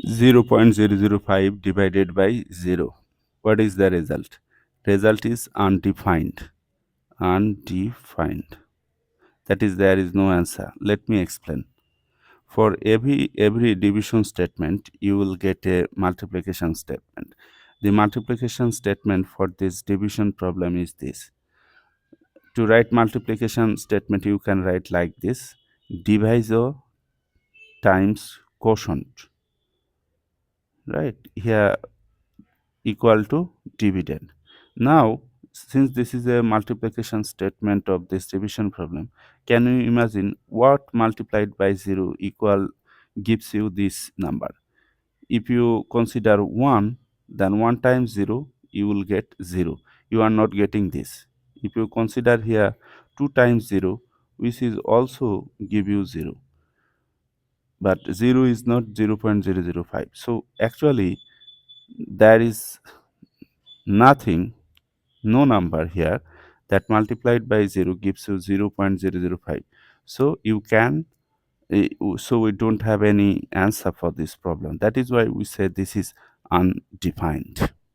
0.005 divided by 0. What is the result? Result is undefined. Undefined. That is, there is no answer. Let me explain. For every division statement, you will get a multiplication statement. The multiplication statement for this division problem is this. To write multiplication statement, you can write like this: divisor times quotient, right? Here equal to dividend. Now, since this is a multiplication statement of this division problem, can you imagine what multiplied by 0 equal gives you this number? If you consider 1, then 1 times 0, you will get 0. You are not getting this. If you consider here 2 times 0, which is also give you 0. But 0 is not 0.005. So actually, there is nothing, no number here that multiplied by 0 gives you 0.005. So you can, so we don't have any answer for this problem. That is why we say this is undefined.